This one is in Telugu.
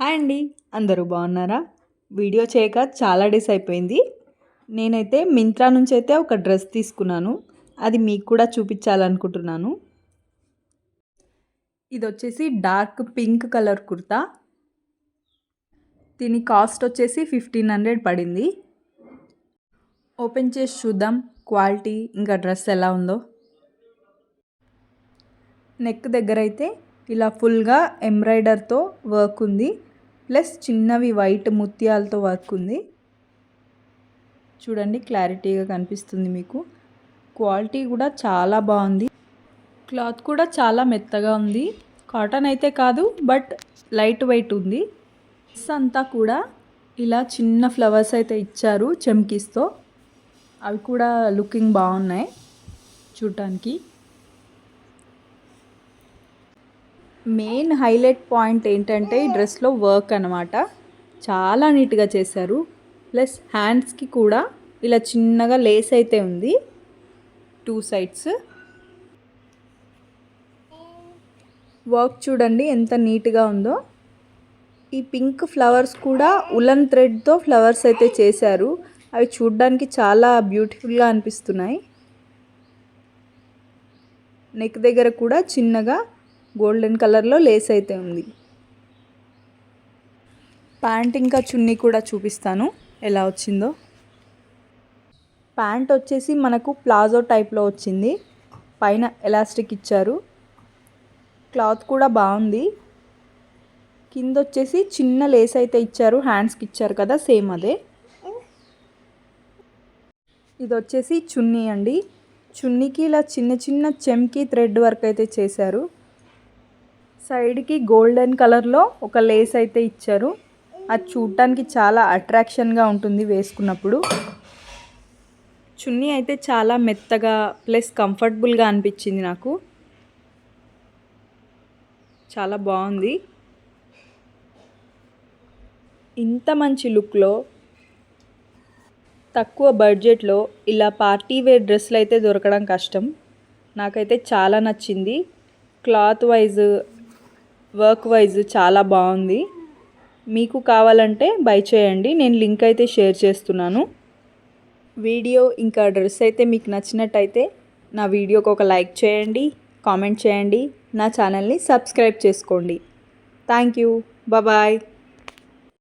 హాయ్ అండి. అందరూ బాగున్నారా? వీడియో చేయక చాలా డేస్ అయిపోయింది. నేనైతే మింత్రా నుంచి అయితే ఒక డ్రెస్ తీసుకున్నాను. అది మీకు కూడా చూపించాలనుకుంటున్నాను. ఇది వచ్చేసి డార్క్ పింక్ కలర్ కుర్తా. దీని కాస్ట్ వచ్చేసి 1500 పడింది. ఓపెన్ చేసి చూద్దాం క్వాలిటీ ఇంకా డ్రెస్ ఎలా ఉందో. నెక్ దగ్గర అయితే ఇలా ఫుల్గా ఎంబ్రాయిడర్తో వర్క్ ఉంది. ప్లస్ చిన్నవి వైట్ ముత్యాలతో వర్క్ ఉంది. చూడండి క్లారిటీగా కనిపిస్తుంది మీకు. క్వాలిటీ కూడా చాలా బాగుంది. క్లాత్ కూడా చాలా మెత్తగా ఉంది. కాటన్ అయితే కాదు, బట్ లైట్ వెయిట్ ఉంది. డ్రెస్ అంతా కూడా ఇలా చిన్న ఫ్లవర్స్ అయితే ఇచ్చారు చెమ్కీస్తో. అవి కూడా లుకింగ్ బాగున్నాయి చూడటానికి. మెయిన్ హైలైట్ పాయింట్ ఏంటంటే ఈ డ్రెస్లో వర్క్ అనమాట. చాలా నీట్గా చేశారు. ప్లస్ హ్యాండ్స్కి కూడా ఇలా చిన్నగా లేస్ అయితే ఉంది 2 సైడ్స్. వర్క్ చూడండి ఎంత నీట్గా ఉందో. ఈ పింక్ ఫ్లవర్స్ కూడా ఉలన్ థ్రెడ్తో ఫ్లవర్స్ అయితే చేశారు. అవి చూడడానికి చాలా బ్యూటిఫుల్గా అనిపిస్తున్నాయి. నెక్ దగ్గర కూడా చిన్నగా గోల్డెన్ కలర్లో లేస్ అయితే ఉంది. ప్యాంట్ ఇంకా చున్నీ కూడా చూపిస్తాను ఎలా వచ్చిందో. ప్యాంట్ వచ్చేసి మనకు ప్లాజో టైప్లో వచ్చింది. పైన ఎలాస్టిక్ ఇచ్చారు. క్లాత్ కూడా బాగుంది. కింద వచ్చేసి చిన్న లేస్ అయితే ఇచ్చారు. హ్యాండ్స్కి ఇచ్చారు కదా, సేమ్ అదే. ఇది వచ్చేసి చున్నీ అండి. చున్నీకి ఇలా చిన్న చిన్న చెమ్కీ థ్రెడ్ వర్క్ అయితే చేశారు. సైడ్కి గోల్డెన్ కలర్లో ఒక లేస్ అయితే ఇచ్చారు. అది చూడటానికి చాలా అట్రాక్షన్గా ఉంటుంది వేసుకున్నప్పుడు. చున్నీ అయితే చాలా మెత్తగా ప్లస్ కంఫర్టబుల్గా అనిపించింది నాకు. చాలా బాగుంది. ఇంత మంచి లుక్లో తక్కువ బడ్జెట్లో ఇలా పార్టీ వేర్ డ్రెస్సులు అయితే దొరకడం కష్టం. నాకైతే చాలా నచ్చింది. క్లాత్ వైజ్, వర్క్ వైజ్ చాలా బాగుంది. మీకు కావాలంటే బై చేయండి. నేను లింక్ అయితే షేర్ చేస్తున్నాను. వీడియో ఇంకా డ్రెస్ అయితే మీకు నచ్చినట్టయితే నా వీడియోకి ఒక లైక్ చేయండి, కామెంట్ చేయండి, నా ఛానల్ని సబ్స్క్రైబ్ చేసుకోండి. Thank you. బాయ్.